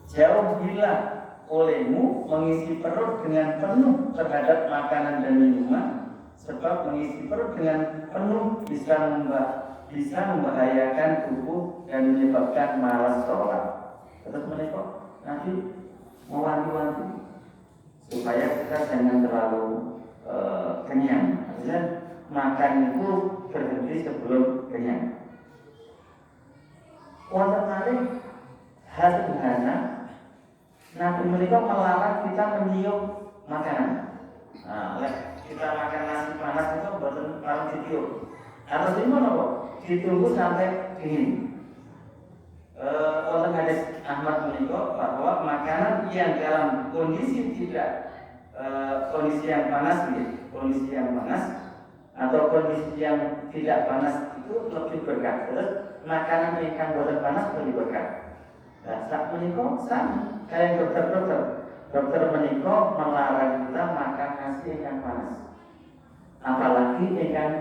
jauhilah olehmu mengisi perut dengan penuh terhadap makanan dan minuman, sebab mengisi perut dengan penuh bisa membahayakan tubuh dan menyebabkan malas sholat. Terus mereka nanti mewanti-wanti supaya kita jangan terlalu kenyang. Artinya makan itu berhenti sebelum kenyang. Wonten malih hal sederhana, Nabi mereka melarang kita meniup makanan. Nah, kita makan nasi panas itu bukan larang ditiup. Harus gimana kok? Ditunggu sampai dingin. Wonten hadis Ahmad menika bahwa makanan yang dalam kondisi tidak kondisi yang panas, kondisi yang panas atau kondisi yang tidak panas itu lebih berkah. Terus makanan yang buatan panas lebih berkah. Nah, saat menikah sama kayak dokter menikah melarang kita makan nasi yang panas, apalagi ikan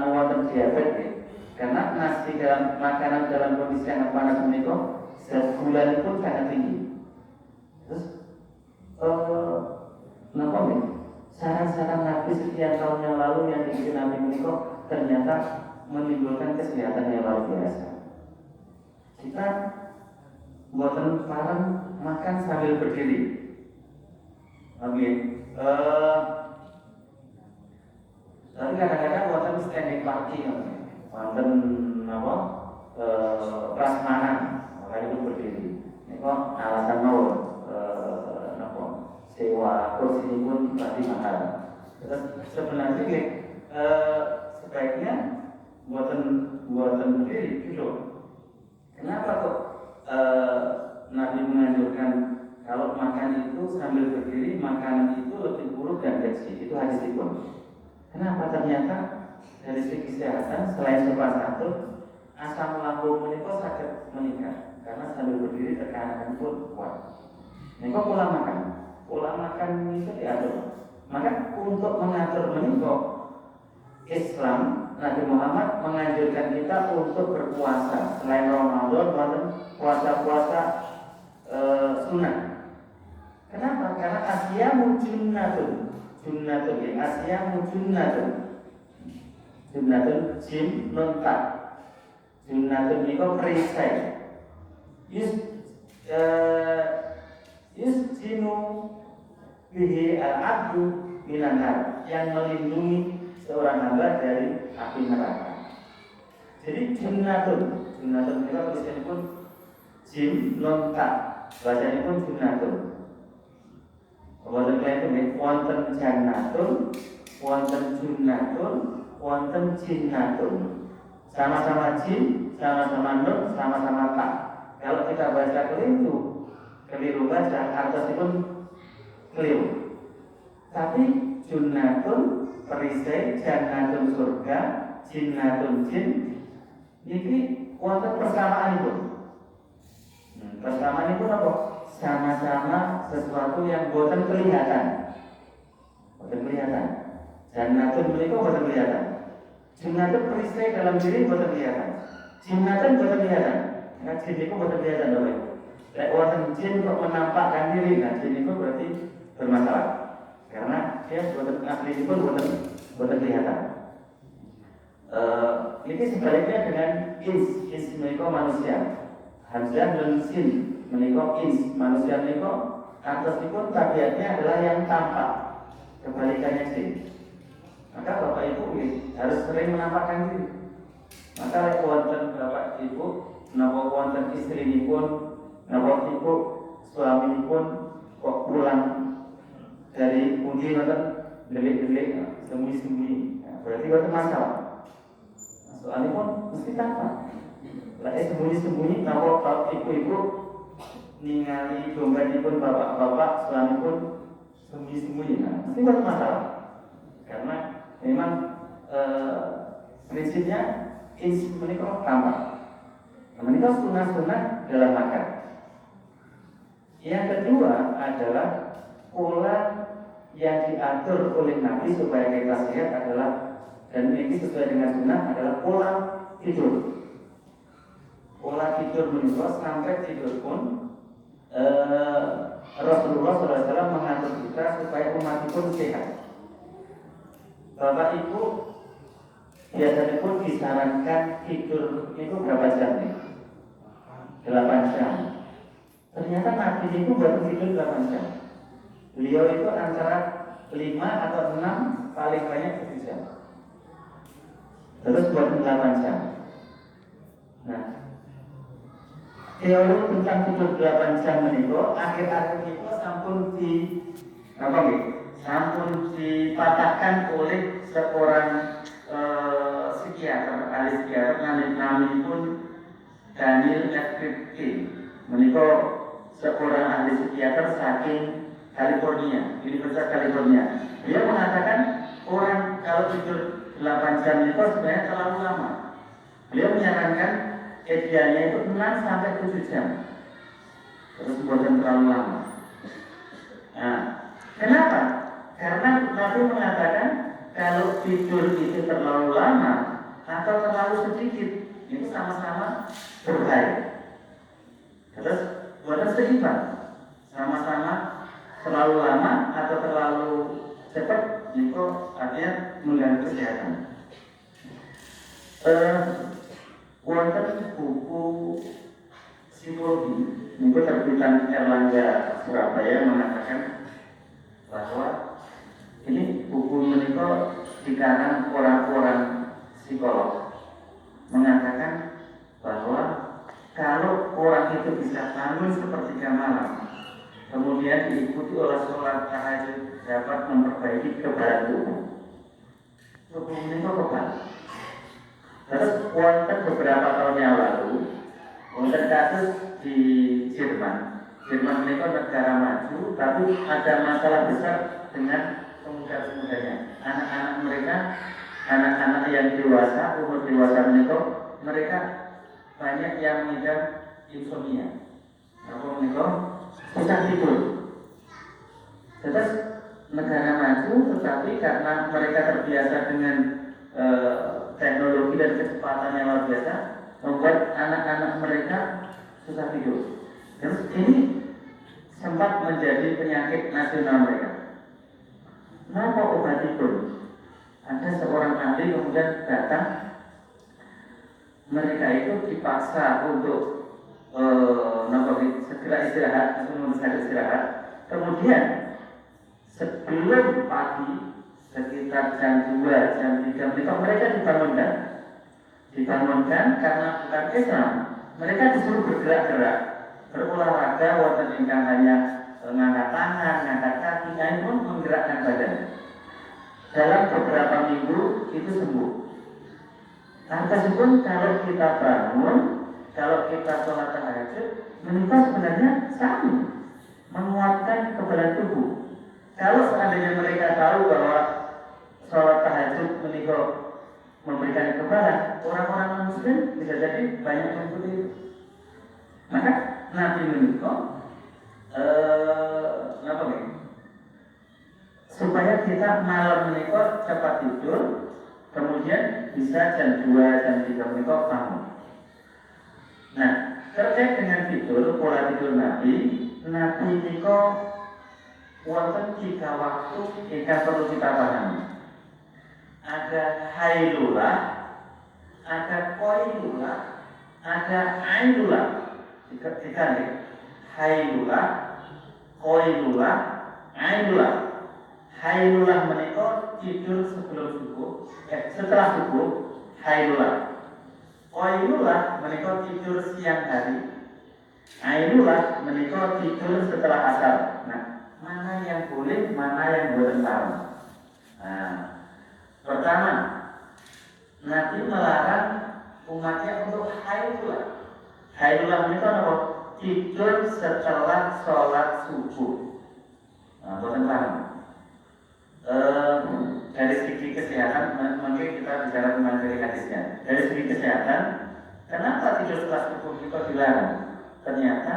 wonten diabetes, karena nasi dalam makanan dalam kondisi yang panas menikah gula pun sangat tinggi. Terus kenapa nih? Saran-saran Nabi sekian tahun yang lalu yang dibikin Nabi menikah ternyata menimbulkan kesehatan yang luar biasa. Kita buatan parang makan sambil berdiri. Oke. Tapi kadang-kadang buatan standing party, buatan apa? Prasmanan, makanya itu berdiri. Ini kok alasan mau sewa kursi ini pun pasti mahal. Terus sebenarnya sebaiknya buatan berdiri gitu. Kenapa kok Nabi menganjurkan kalau makan itu sambil berdiri, makanan itu lebih buruk dan kecil. Itu hadis itu. Kenapa? Ternyata dari segi kesehatan selain sopan santun, asam lambung menikah sakit meningkat karena sambil berdiri tekanan pun kuat. Menikah pola makan itu diatur. Maka untuk mengatur menikah, Islam Nabi Muhammad menganjurkan kita untuk berpuasa selain Ramadan dan puasa-puasa sunnah. Kenapa? Karena asyamu junnatun jim nontak junnatun itu perisai jinu bihi al-abdu minanar, yang melindungi seorang hamba dari api neraka. Jadi junnatun itu tulisannya pun jim nontak, bacanya pun junnatun. Wonten itu wonten jannatun, wonten junnatun, wonten jinnatun. Sama-sama jin, sama-sama nun, sama-sama tak. Kalau kita baca keliru baca, artinya pun keliru. Tapi junnatun perisai, jannatun surga, jinnatun jin. Ini wonten persamaan itu. Persamaan itu apa? Sama-sama sesuatu yang buatan kelihatan. Jannatun mereka buatan kelihatan. Jinnatun perisai dalam diri buatan kelihatan. Jinnatun buatan kelihatan. Nah, jin itu buatan kelihatan, Bapak. Lek wonten jin kok menampakkan diri, nah jin itu berarti bermasalah. Karena dia buatan asli itu buatan kelihatan. Ini sebaliknya dengan ins mereka manusia. Hamzah dan sin menikah manusia menikah atas itu tabiatnya adalah yang tampak, kebalikannya sih. Maka bapak ibu harus sering menampakkan diri. Maka wonten bapak ibu, napa wonten istri ini pun, napa ibu suami ini pun kok pulang dari undi nonton delik-delik sembunyi-sembunyi, berarti wonten masalah. Soalnya pun mesti tampak. Lah sembunyi-sembunyi, napa ibu-ibu ningali dompet pun bapak-bapak suami pun sembunyi-sembunyi, mesti ada masalah. Karena memang prinsipnya menikah tampak. Menikah sunnah-sunnah dalam makan. Yang kedua adalah pola yang diatur oleh Nabi supaya kita sehat adalah, dan ini sesuai dengan sunnah, adalah pola tidur. Pola tidur menikah sampai tidur pun Rasulullah SAW mengatur kita supaya umat itu sehat. Bapak Ibu biasanya pun disarankan tidur itu berapa jam nih? 8 jam. Ternyata Nabi itu baru tidur 8 jam. Beliau itu antara 5 atau 6, paling banyak 7 jam. Terus buat 8 jam. Nah, teori tentang tidur 8 jam itu akhir-akhir itu sampun dipatahkan oleh seorang psikiater, ahli psikiater nami pun Daniel F.K. Menikah seorang ahli psikiater saking California, Universitas California. Dia mengatakan orang kalau tidur 8 jam itu sebenarnya terlalu lama. Beliau menyarankan idealnya itu 6 sampai 7 jam. Terus bukan terlalu lama. Nah, kenapa? Karena Nabi mengatakan kalau tidur itu terlalu lama atau terlalu sedikit itu sama-sama berbahaya. Terus bukan seimbang, sama-sama terlalu lama atau terlalu cepat itu artinya mengganggu kesehatan. Wonten buku psikologi, buku terbitan Erlangga Surabaya mengatakan bahwa ini buku menika dikarang orang-orang psikolog mengatakan bahwa kalau orang itu bisa bangun sepertiga malam, kemudian diikuti oleh sholat tahajud dapat memperbaiki kebadan tubuh. Tubuh menika kebal. Terus wonten beberapa tahun yang lalu, wonten kasus di Jerman. Jerman menika negara maju, tapi ada masalah besar dengan pemuda-pemudanya. Anak-anak mereka, anak-anak yang dewasa, umur dewasa mereka banyak yang mengidap insomnia. Apa menika? Susah tidur. Terus negara maju, tetapi karena mereka terbiasa dengan teknologi dan kecepatan yang luar biasa, membuat anak-anak mereka susah tidur. Terus ini sempat menjadi penyakit nasional mereka. Kenapa obat tidur? Ada seorang ahli kemudian datang, mereka itu dipaksa untuk segera istirahat, istirahat. Kemudian sebelum pagi sekitar jam 2, jam 3 mereka dibangunkan karena bukan Islam. Mereka disuruh bergerak-gerak, berolahraga, wonten ingkang hanya mengangkat tangan, mengangkat kaki, ini pun menggerakkan badan. Dalam beberapa minggu itu sembuh. Meskipun kalau kita bangun, kalau kita sholat tahajud, menikah sebenarnya sama, menguatkan kebadan tubuh. Kalau seandainya mereka tahu bahwa sholat tahajud menikah memberikan kekebalan, orang-orang muslim bisa jadi banyak yang seperti itu. Maka Nabi menikah supaya kita malam menikah cepat tidur, kemudian bisa jam 2, jam 3 menikah bangun. Nah, terkait dengan tidur, pola tidur Nabi menikah wonten 3 waktu yang perlu kita pahami. Ada hailulah, ada qoilulah, ada ailulah. Tiga nih. Hailulah, qoilulah, ailulah. Hailulah menika tidur sebelum subuh, setelah subuh, hailulah. Qoilulah menika tidur siang hari. Ailulah menika tidur setelah asar. Nah, mana yang boleh, mana yang boleh. Nah, pertama, Nabi melarang umatnya untuk hailulah. Hailulah menika apa? Tidur setelah sholat subuh. Nah, boleh paham. Dari segi kesehatan, mungkin kita bicara mengenai hadisnya. Dari segi kesehatan, kenapa tidur setelah subuh itu dilarang? Ternyata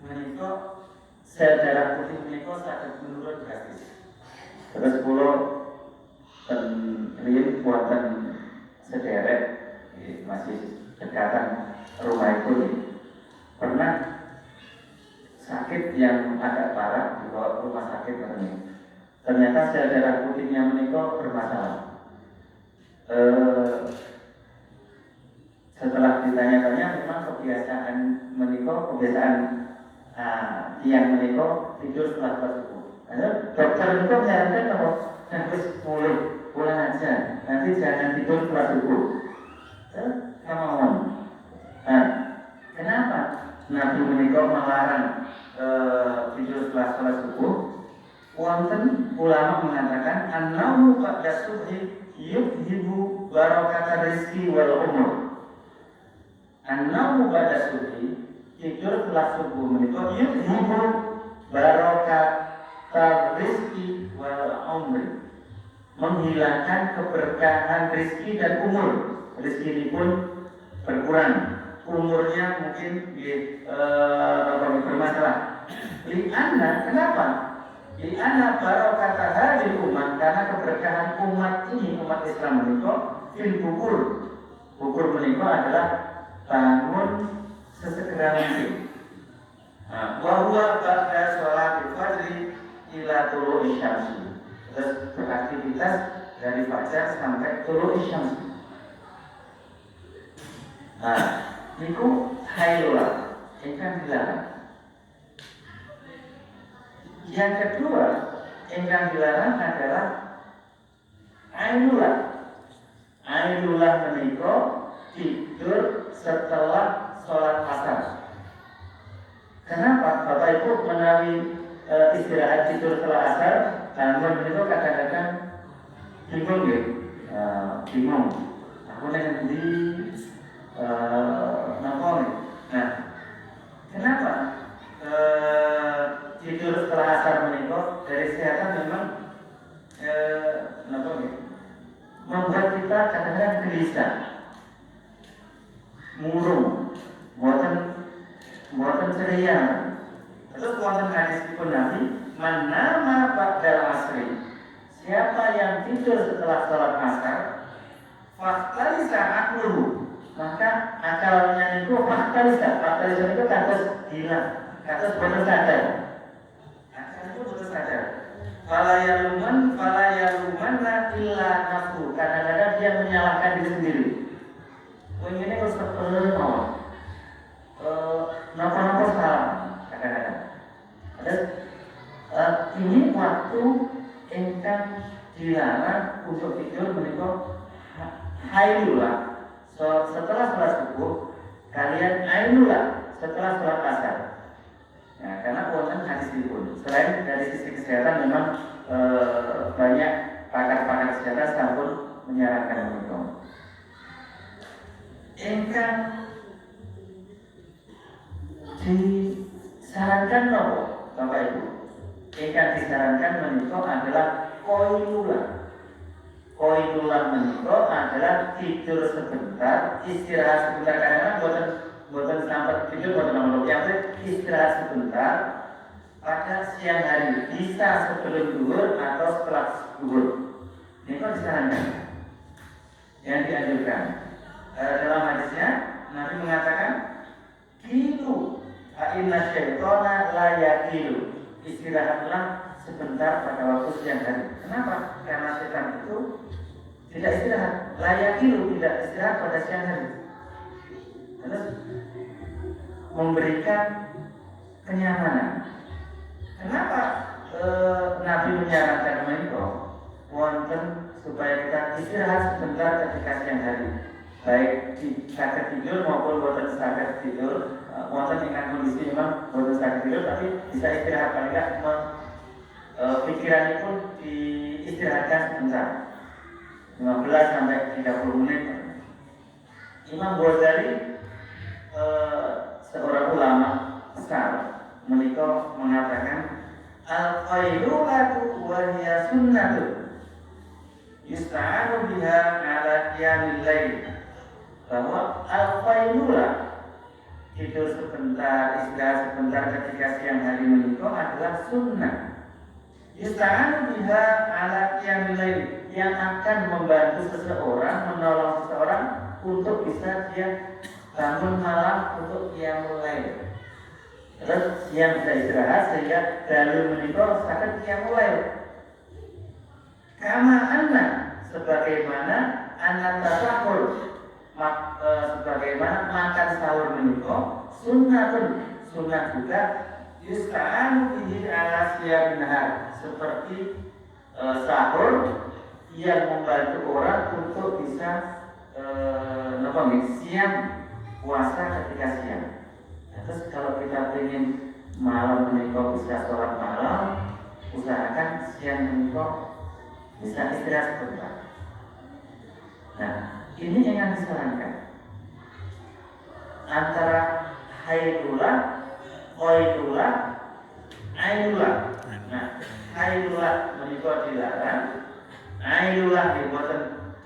menikah sel darah putih menikah sangat menurun drastis. Terus pulau rian buatan sederek masih dekatan rumah itu pernah sakit sakit yang agak parah dibawa ke rumah sakit katanya. Ternyata sel darah putihnya menika bermasalah. Setelah ditanya-tanya memang kebiasaan yang menika tidur setelah subuh. Dokter itu menyarankan kalau harus pulang aja, nanti jangan tidur setelah subuh. Kemauan. Kenapa Nabi menika melarang tidur setelah sholat subuh? Wonten ulama mengatakan an-naumu ba'da subhi yubhibu barakata rizki wal umur. An-naumu ba'da subhi, tidur setelah subuh menika yubhibu barakata rizki wal umur, menghilangkan keberkahan rizki dan umur. Rizki ini pun berkurang, umurnya mungkin bermasalah. Kenapa? Li'anna barakata hadil umat, karena keberkahan umat ini, umat Islam menika fil kubur. Kubur menika adalah bangun sesegera mungkin. Wa huwa ba'da sholatil fajri ila tulu'i syamsi. Terus beraktivitas dari fajar sampai tulu'i syamsi. Niku hailullah, ingkang dilarang. Yang kedua, ingkang dilarang adalah ainullah. Ainullah menika tidur setelah sholat asar. Kenapa? Bapak Ibu menawi istirahat tidur setelah asar, bangun menika kadang-kadang bingung ya, bingung. Aku nanti kenapa? Tidur setelah asar menika dari kesehatan memang membuat kita kadang-kadang gelisah, murung, buatan ceria. Terus wonten hadisipun Nabi, man nama ba'dal asri, siapa yang tidur setelah sholat asar, faktalisa akluhu, maka akalnya itu faktalisa itu kados hilang, kados boten sadar. Akal itu boten sadar. Fala yalumanna illa nafsu, kadang-kadang dia menyalahkan diri sendiri. Ini harus terpenuh. Napa-napa salah kadang-kadang. Ini waktu ingkang dilarang untuk tidur menika hailullah. Setelah sholat subuh, kalian ainullah setelah sholat asar. Nah, karena wonten hadis dipun. Selain dari sisi kesehatan memang banyak pakar-pakar kesehatan sampun menyarankan menika. Ingkang disarankan nopo Bapak Ibu? Ingkang disarankan menika adalah qailullah. Qailullah menika adalah tidur sebentar, istirahat sebentar, karena boten sampai tidur boten nomor yang istirahat sebentar pada siang hari, bisa sebelum zuhur atau setelah zuhur. Ini kok disarankan, yang dianjurkan. Dalam hadisnya Nabi mengatakan kilu inna syaitona la yakilu, istirahatlah sebentar pada waktu siang hari. Kenapa? Karena setan itu tidak istirahat, la yakilu, tidak istirahat pada siang hari. Terus memberikan kenyamanan. Kenapa Nabi menyarankan menika? Wonten supaya kita istirahat sebentar ketika siang hari, baik di sakit tidur maupun wonten sakit tidur, wonten ingkang kondisi memang wonten sakit tidur tapi bisa istirahat, paling tidak pikiran pun diistirahatkan sebentar, 15 sampai 30 menit. Imam Ghazali, seorang ulama besar, menika mengatakan al-qailulatu wa hiya sunnatun yusta'anu biha ala qiyamil lail, bahwa al-qailulah, tidur sebentar, istirahat sebentar ketika siang hari menika adalah sunnah. Yusta'anu biha ala qiyamil lail, yang akan membantu seseorang, menolong seseorang untuk bisa dia bangun malam untuk qiyamul lail. Terus siang bisa istirahat sehingga dalu menika saged tiyang mulai. Kama anna sebagaimana anak tasahur sebagaimana makan sahur menika sunnah juga yusta'an bihi ala siyamin nahar, seperti sahur yang membantu orang untuk bisa siang puasa ketika siang. Nah, terus kalau kita ingin malam menikah bisa sholat malam, usahakan siang menikah bisa istirahat sebentar. Nah, ini yang disarankan antara haidullah, qaidullah, ainullah. Nah, haidullah menikah dilarang, ainullah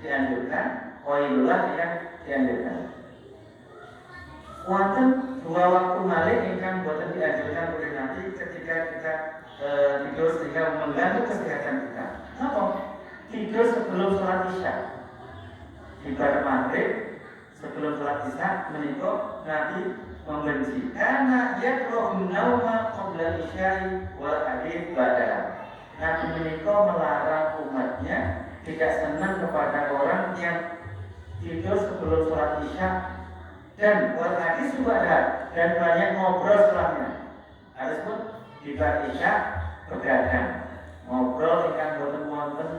dianjurkan, qaidullah dianjurkan. Wonten dua waktu malih ingkang boten dianjurkan oleh Nabi ketika kita tidur sehingga mengganggu kesehatan kita. Apa? Tidur sebelum sholat isya. Ibadah maghrib sebelum sholat isya menikah Nabi membenci karena yakrahu nauma qabla isya'i wal hadits ba'da. Nabi menikah melarang umatnya tidak senang kepada orang yang tidur sebelum sholat isya dan wal hadits ba'da, dan banyak ngobrol setelahnya. Harus pun di ba'da isya begadang, ngobrol ingkang boten wonten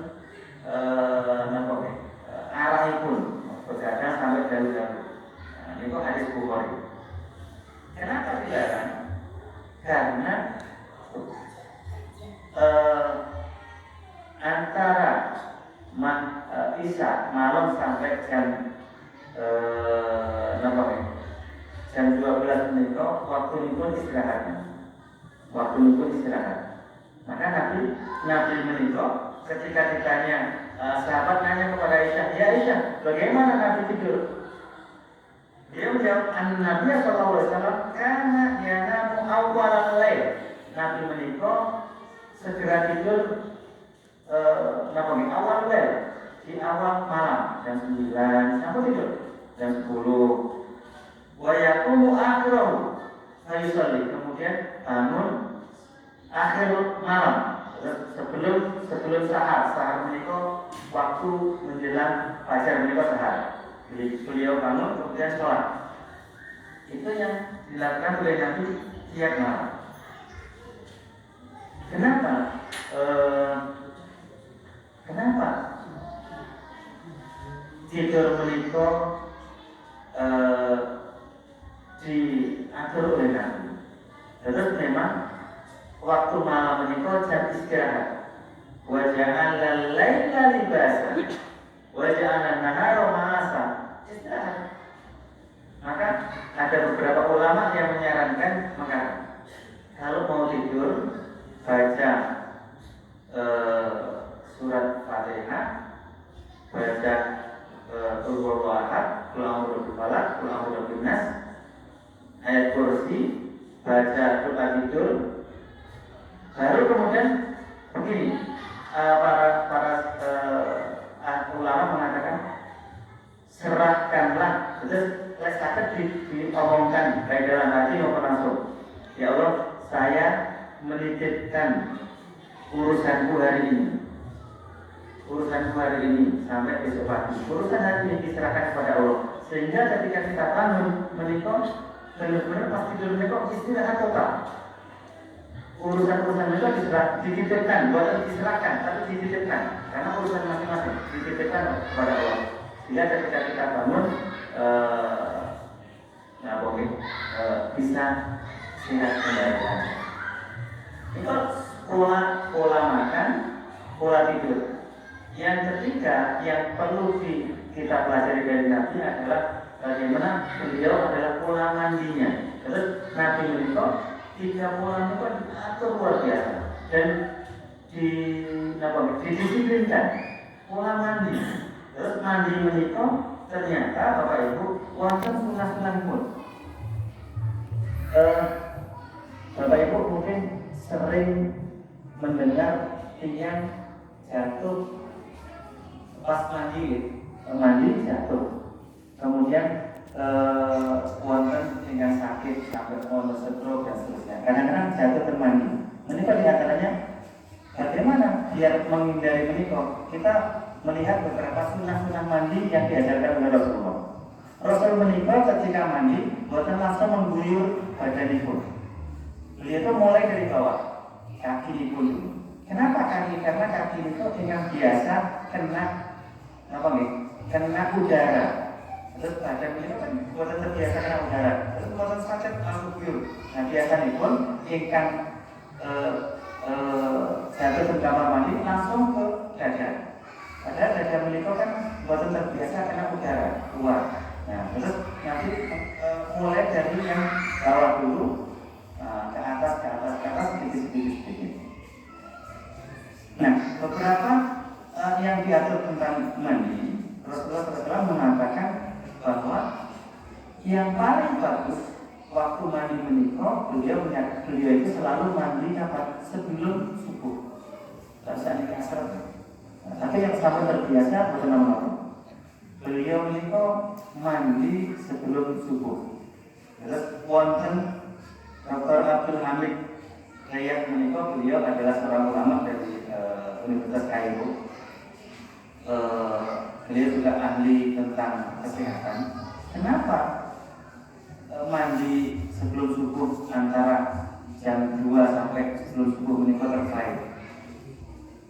arahipun, begadang sampai jauh-jauh. Nah, ini kok hadis Bukhari. Kenapa dilarang? Karena antara isya malam sampai jam jam 12 menika waktu pun istirahatnya. Waktu pun istirahat. Maka Nabi menikah ketika ditanya sahabat nanya kepada Aisyah, ya Aisyah, bagaimana Nabi tidur? Dia menjawab, Nabi sallallahu alaihi wasallam karena yanamu awwalal lail. Nabi menikah segera tidur awal lail, di awal malam jam 9 sampai tidur jam 10. Wa yaqumu akhirahu fayusalli, kemudian bangun akhir malam sebelum sahar menikah waktu menjelang fajar menikah sahar. Beliau bangun kemudian sholat. Itu yang dilakukan oleh Nabi tiap malam. Kenapa? Kenapa tidur menikah diatur oleh Nabi? Terus memang waktu malam menikah jam istirahat. Wa ja'ala al-laila libasa wa ja'ala an-nahara ma'asa. Istirahat. Maka ada beberapa ulama yang menyarankan kalau mau tidur baca surat Fatihah, baca Qul huwallahu ahad, Qul a'udzu birabbil falaq, Qul a'udzu birabbin nas, ayat kursi, baca doa tidur. Baru kemudian begini, para ulama mengatakan serahkanlah, terus sakit diomongkan baik dalam hati maupun langsung. Ya Allah, saya menitipkan urusanku hari ini sampai besok pagi. Urusan hari ini diserahkan kepada Allah, sehingga ketika kita bangun menikah benar-benar pas tidur menikah istirahat total. Urusan mereka dititipkan, bukan diserahkan, tapi dititipkan, karena urusan masing-masing dititipkan kepada Allah. Sehingga ketika kita bangun, bisa sehat kembali. Itu pola makan, pola tidur. Yang ketiga yang perlu kita pelajari dari Nabi adalah bagaimana beliau adalah pola mandinya. Terus Nabi menikah 3 pola itu diatur luar biasa dan didisiplinkan pola mandi. Terus mandi menikah ternyata Bapak Ibu wonten sunah-sunah pun. Bapak Ibu mungkin sering mendengar tiang jatuh pas mandi jatuh, kemudian wonten yang sakit sampai stroke dan seterusnya. kadang-kadang jatuh termandi. Menikah di antaranya bagaimana biar menghindari menikah? Kita melihat beberapa sunnah-sunnah mandi yang diajarkan oleh Rasulullah. Rasul menikah ketika mandi, bukan langsung mengguyur badanipun. Beliau itu mulai dari bawah, kaki pun dulu. Kenapa kaki? Karena kaki itu dengan biasa kena apa nih? Kena udara. Terus badan beliau kan bukan terbiasa kena udara. Terus bukan sakit langsung guyur. Nah biasanya pun ikan jatuh ke kamar mandi langsung ke dada. Padahal dada beliau kan bukan terbiasa kena udara keluar. Nah terus nanti mulai dari yang bawah dulu. Ke atas, sedikit. Nah, beberapa yang diatur tentang mandi, Rasulullah mengatakan bahwa yang paling bagus waktu mandi menikah, beliau itu selalu mandi sebelum subuh. Tak usah nikah asar. Tapi yang sama terbiasa bersama-sama. Beliau menikah mandi sebelum subuh. Terus wonten Dr. Abdul Hamid Riyad menikah, beliau adalah seorang ulama dari Universitas Kairo. Beliau juga ahli tentang kesehatan. Kenapa mandi sebelum subuh antara jam 2 sampai sebelum subuh menikah terbaik?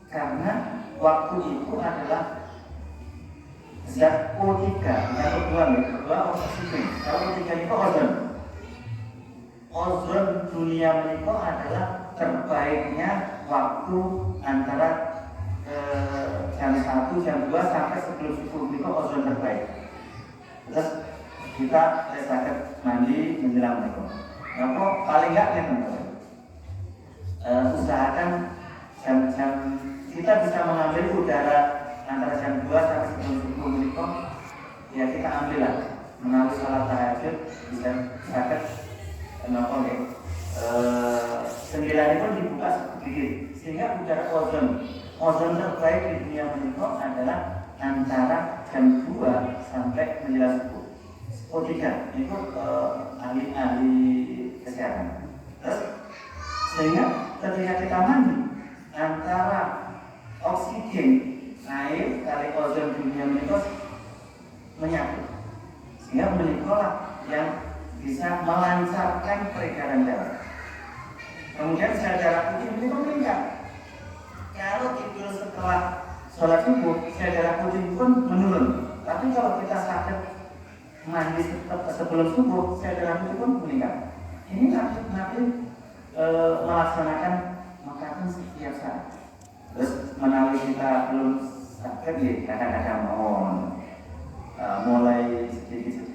Karena waktu itu adalah zat O3, yang kedua oksigen. Kalau O3 itu ozon dunia menikah adalah terbaiknya waktu antara jam 1, jam 2 sampai sebelum subuh menikah ozon terbaik. Terus kita sakit mandi menjelang menikah. Maka paling enggak ya teman-teman, usahakan jam-jam kita bisa mengambil udara antara jam 2 sampai sebelum subuh menikah. Ya kita ambillah melalui salat tahajud bisa sakit. Kenapa nih? Jendela pun dibuka sedikit sehingga udara ozon terbaik di dunia menikah adalah antara jam 2 sampai menjelang subuh. O3 itu ahli-ahli kesehatan. Terus sehingga ketika kita mandi antara oksigen air kali ozon dunia menikah menyatu, sehingga menikahlah yang bisa melancarkan peredaran darah. Kemudian sel darah putih ini meningkat. Kalau tidur setelah sholat subuh, sel darah putih pun menurun. Tapi kalau kita sakit mandi sebelum subuh, sel darah putih pun meningkat. Ini nanti melaksanakan makanan setiap saat. Terus menawi kita belum sakit, ya kadang-kadang mulai sedikit.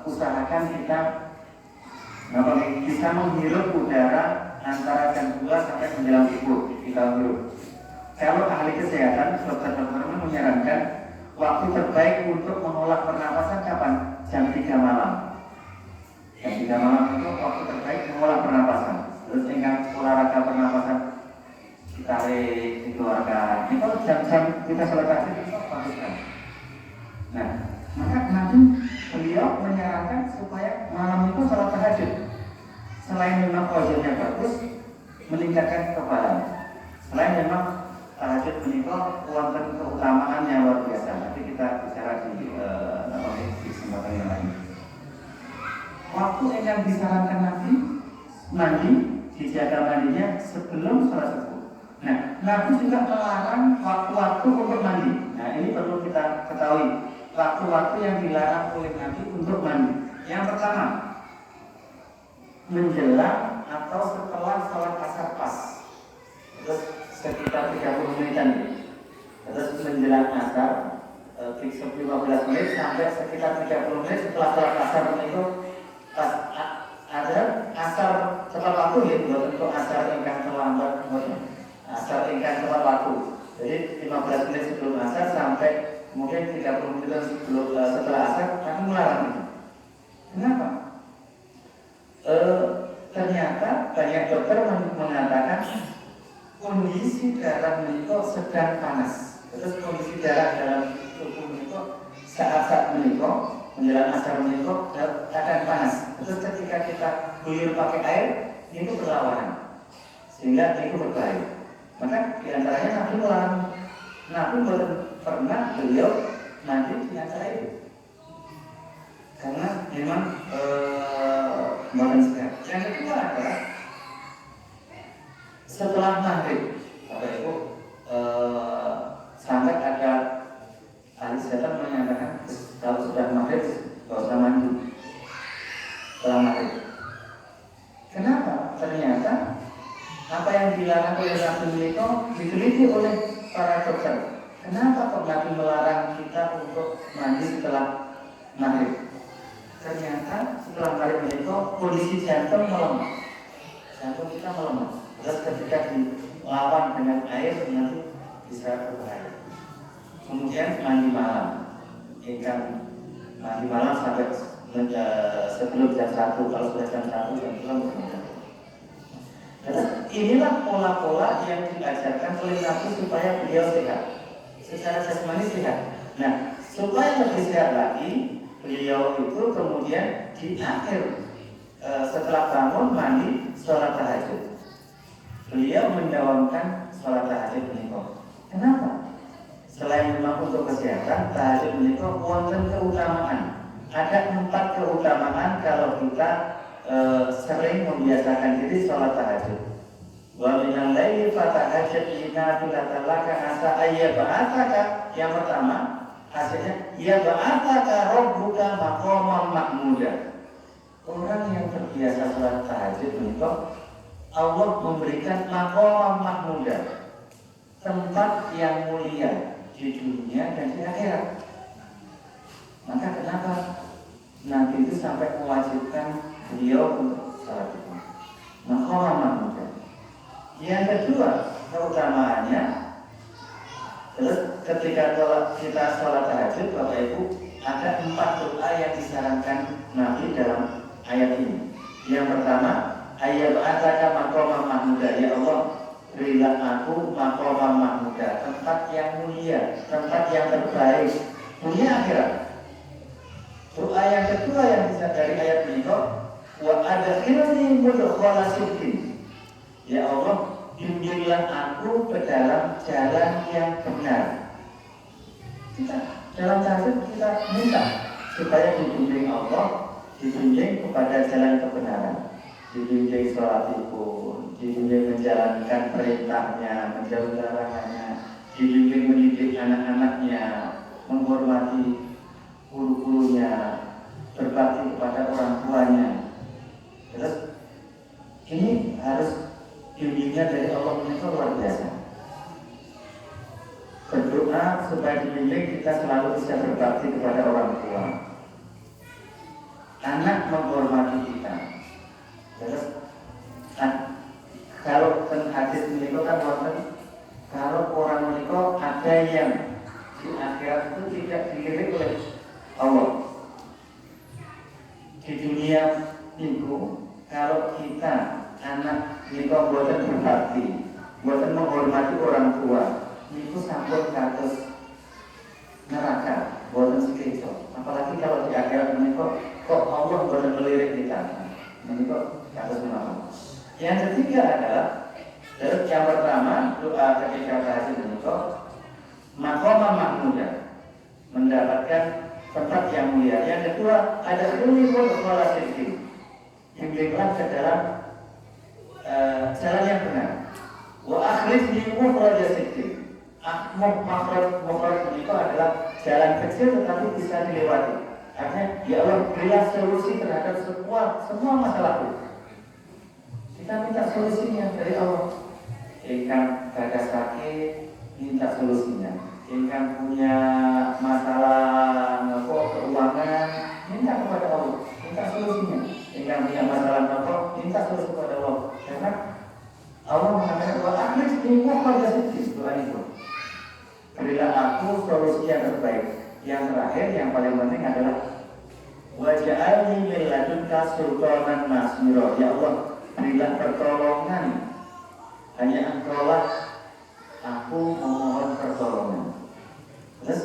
Usahakan kita bisa menghirup udara antara jam 2 sampai menjelang subuh. Kita hirup. Kalau ahli kesehatan, dokter-dokter menyarankan waktu terbaik untuk mengolah pernapasan kapan? Jam 3 malam. Jam 3 malam itu waktu terbaik mengolah pernapasan. Terus dengan olahraga pernapasan ditarik, dikeluarkan. Ini kalau jam-jam kita sholat tahajud itu bagus kan? Nah, maka nanti beliau menyarankan supaya malam itu sholat tahajud. Selain memang ozonnya bagus, meningkatkan kekebalan. Selain memang tahajud menikah wonten keutamaan yang luar biasa. Nanti kita bicara di kesempatan yang lain. Waktu yang disarankan Nabi mandi, dijaga mandinya sebelum sholat subuh. Nah, Nabi juga melarang waktu-waktu untuk mandi. Nah, ini perlu kita ketahui. Waktu-waktu yang dilarang oleh Nabi untuk mandi. Yang pertama, menjelang atau setelah sholat asar pas. Terus sekitar 30 menitan. Terus menjelang asar 15 menit sampai sekitar 30 menit setelah sholat asar itu pas ada asar tepat waktu ya, untuk asar ingkang terlambat, asar ingkang tepat waktu. Jadi 15 menit sebelum asar sampai kemudian 30 menit sebelum setelah asar, kami melarang itu. Kenapa? Ternyata banyak dokter mengatakan kondisi darah menikah sedang panas. Terus kondisi darah dalam tubuh menikah saat menikah menjelang asar menikah akan panas. Terus ketika kita guyur pakai air, itu berlawanan, sehingga itu berbahaya. Maka diantaranya Nabi melarang. Nabi belum pernah beliau mandi di acara itu, karena memang bukan sehat. Yang kedua adalah setelah maghrib, Bapak Ibu, sampai ada ahli kesehatan menyatakan kalau sudah maghrib tidak usah mandi setelah maghrib. Kenapa? Ternyata apa yang dilarang oleh Nabi itu diteliti oleh para dokter. Kenapa kok Nabi melarang kita untuk mandi setelah maghrib? Ternyata setelah maghrib itu kondisi jantung melemah, jantung kita melemah. Terus ketika dilawan dengan air nanti bisa berbahaya. Kemudian mandi malam, mandi malam sampai sebelum jam 1, kalau sudah jam 1 jam 2 inilah pola-pola yang diajarkan oleh Nabi supaya beliau sehat, secara jasmani sehat. Nah, supaya lebih sehat lagi, beliau itu kemudian di akhir setelah bangun mandi sholat tahajud, beliau mendawamkan sholat tahajud menikah. Kenapa? Selain memang untuk kesehatan, tahajud menikah wonten keutamaan. Ada 4 keutamaan kalau kita sering membiasakan diri sholat tahajud. Wa minal laili fatahajjat binafilatan laka asa ayyab'atsaka. Yang pertama, hasilnya ya ba'atsaka rabbuka maqaman mahmuda. Orang yang terbiasa sholat tahajud menikah, Allah memberikan maqaman mahmuda, tempat yang mulia di dunia dan di akhirat. Maka kenapa Nabi itu sampai mewajibkan beliau untuk sholat itu? Maqaman mahmuda. Yang kedua keutamaannya, terus ketika kita sholat tahajud, Bapak Ibu, ada 4 doa yang disarankan Nabi dalam ayat ini. Yang pertama, ayat ataka maqaman mahmuda, ya Allah, berilah aku maqaman mahmuda, tempat yang mulia, tempat yang terbaik dunia akhirat. Doa yang kedua yang bisa dari ayat ini kok, wa adkhilni mudkhala sidqin. Ya Allah, bimbinglah aku ke dalam jalan yang benar. Kita dalam tahajud kita minta supaya dibimbing Allah, dibimbing kepada jalan kebenaran, dibimbing sholat itu, dibimbing menjalankan perintahnya, menjauhi larangannya, dibimbing mendidik anak-anaknya, menghormati guru-gurunya, berbakti kepada orang tuanya. Terus ini harus bimbingnya dari Allah itu luar biasa. Berdoa supaya dibimbing kita selalu bisa berbakti kepada orang tua, anak menghormati kita. Terus kalau hadis menikah kan wonten, kalau orang menikah ada yang di akhirat itu tidak dilirik oleh Allah. Di dunia itu kalau kita anak menikah buatan berbakti, buatan menghormati orang tua, itu sampun kados neraka, buatan sekejo. Apalagi kalau di akhirat menikah, kok Allah buatan melirik kita, menikah kados neraka. Yang ketiga adalah, terus yang pertama doa ketika tahajud menikah, maqaman mahmuda, mendapatkan tempat yang mulia. Yang kedua ada unikul sholat sidqin, bimbinglah ke dalam jalan yang benar. Wa akhrijni mukhraja sidqin. Makhraj itu adalah jalan kecil tetapi bisa dilewati. Artinya ya Allah, berilah solusi terhadap semua masalahku. Kita minta solusinya dari Allah. Ingkang gagal sakit, minta solusinya. Ingkang punya masalah keuangan, minta kepada Allah, minta solusinya. Ingkang punya masalah minta solusi kepada Allah. Karena Allah mengatakan bahwa akhir semua pada sisi doa itu. Berilah aku solusi yang terbaik. Yang terakhir, yang paling penting adalah waj'alni min ladunka sultanan nasira. Ya Allah, berilah pertolongan. Hanya Engkaulah aku memohon pertolongan. Terus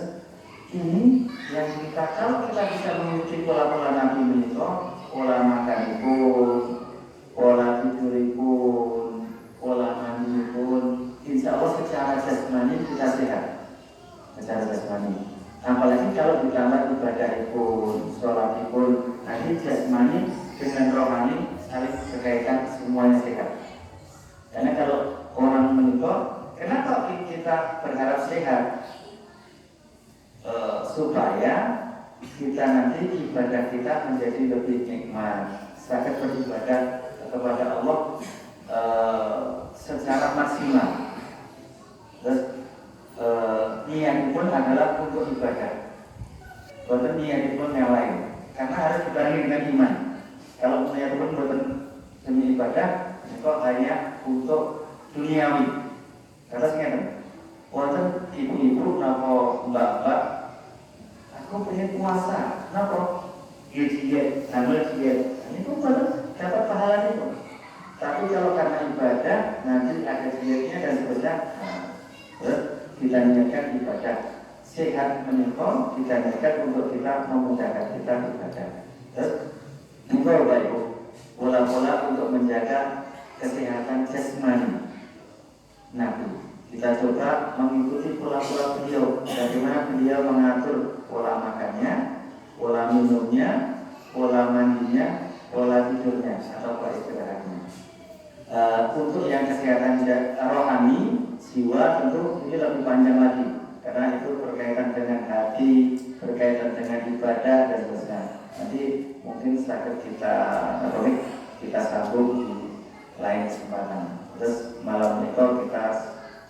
ini yang kita kalau kita bisa mengikuti pola-pola Nabi menika, pola makanipun, pola tiduripun, pola mandipun, insya Allah secara jasmani kita sehat, secara jasmani. Apalagi kalau ditambah ibadahipun, sholatipun, nanti jasmani dengan rohani saling berkaitan, semuanya sehat. Karena kalau orang menikah, kenapa kita berharap sehat? Supaya kita nanti ibadah kita menjadi lebih nikmat, saat beribadah kepada Allah secara maksimal. Terus niat pun adalah untuk ibadah, bukan niat pun yang lain, karena harus dibarengi dengan iman. Kalau niat pun bukan demi ibadah, itu hanya untuk duniawi. Terus ingat, wonten ibu-ibu napa mbak-mbak, aku pengen puasa, napa? Diet, hamil diet. Ini pun dapat pahala itu. Tapi kalau karena ibadah, nanti ada dietnya dan seterusnya. Terus kita niatkan ibadah sehat menikah, kita niatkan untuk kita memudahkan kita ibadah. Terus juga Bapak Ibu, pola-pola untuk menjaga kesehatan jasmani Nabi. Kita coba mengikuti pola-pola beliau, bagaimana beliau mengatur pola makannya, pola minumnya, pola mandinya, pola tidurnya atau pola istirahatnya. Untuk yang kesehatan rohani, jiwa tentu ini lebih panjang lagi, karena itu berkaitan dengan hati, berkaitan dengan ibadah dan sebagainya. Nanti mungkin setelah kita sambung di lain kesempatan. Terus malam ini kita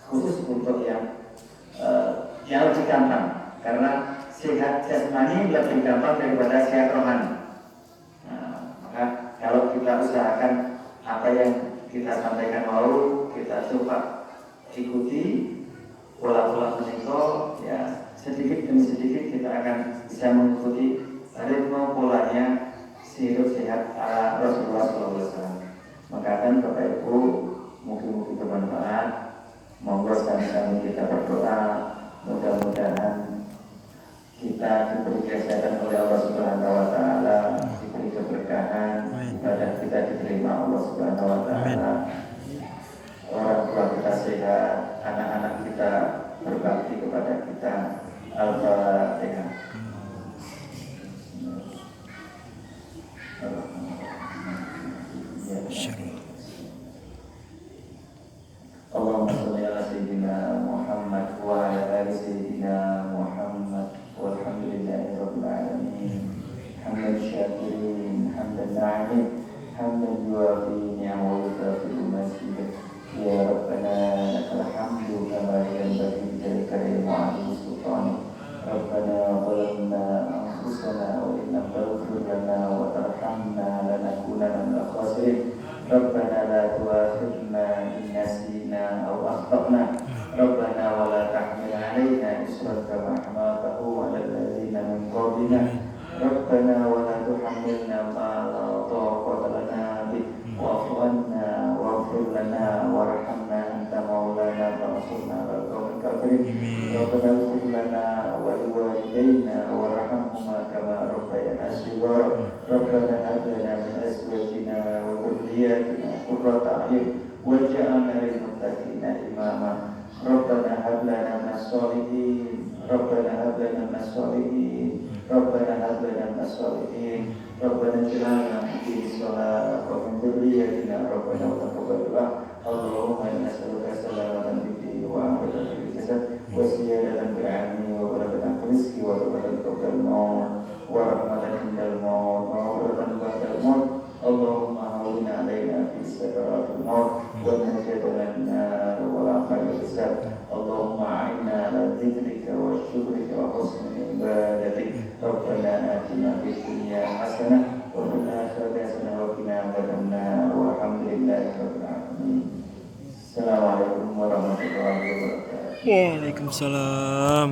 khusus untuk yang lebih gampang, karena sehat jasmani lebih gampang daripada sehat rohani. Maka kalau kita usahakan apa yang kita sampaikan lalu, kita coba ikuti pola-pola menikah, ya sedikit demi sedikit kita akan bisa mengikuti ritme polanya hidup sehat ala Rasulullah SAW. Maka kan Bapak Ibu, mungkin bermanfaat. Monggo sekali-kali kita berdoa, mudah-mudahan kita diberi kesehatan oleh Allah Subhanahu wa taala, diberi keberkahan, ibadah kita diterima Allah Subhanahu wa taala. Orang tua kita sehat, anak-anak kita berbakti kepada kita. Al-Fatihah. Allahumma sholli ala sayyidina Muhammad wa ala ali sayyidina Muhammad walhamdulillahi rabbil alamin. Hamdan syakirin, hamdan na'imin, hamdan yuafi ni'amahu wa yukafi'u mazidah. Ya Rabbana lakal hamdu kama yanbaghi li jalali wa'ali sultanik. Rabbana zalamna anfusana wa in lam taghfir lana wa tarhamna lanakunanna minal khasirin. Rabbana la tu'akhidhna in nasina aw akhtana. Rabbana wa la tahmil 'alaina isran kama hamaltahu 'alal ladzina min qablina. Rabbana wa la tuhammilna ma la taqata lana bih wa'fu 'anna waghfir lana warhamna anta maulana fansurna 'alal qawmil kafirin. Rabbana ighfir lana wa liwalidayna warhamhuma kama rabbayana shighara. Rabbana hab lana min azwajina wa dhurriyyatina qurrata a'yun waj'alna lil muttaqina imama. Rabbana hab lana minas sholihin. Rabbana hab lana minas sholihin. Rabbana hab lana minas sholihin. Rabbana ij'alna muqimis shalah wa min dhurriyyatina Rabbana wa taqabbal du'a. Allahumma inna nas'aluka salamatan fid din wa afiyatan fil jasad wa ziyadatan fil 'ilmi wa barakatan fil rizqi wa tawbatan qabla al-maut wa rahmatan indal maut wa maghfiratan ba'dal maut. Allahumma hawwin 'alaina fi sakaratil maut wa najatan minan wa la hisab. Allahumma a'inna ala dzikrika wa syukrika wa husni ibadatik. Rabbana atina fid dunya hasanah wa fil akhirati hasanah wa qina adzabannar. Walhamdulillahi rabbil alamin. Assalamualaikum warahmatullahi wabarakatuh. Waalaikumsalam.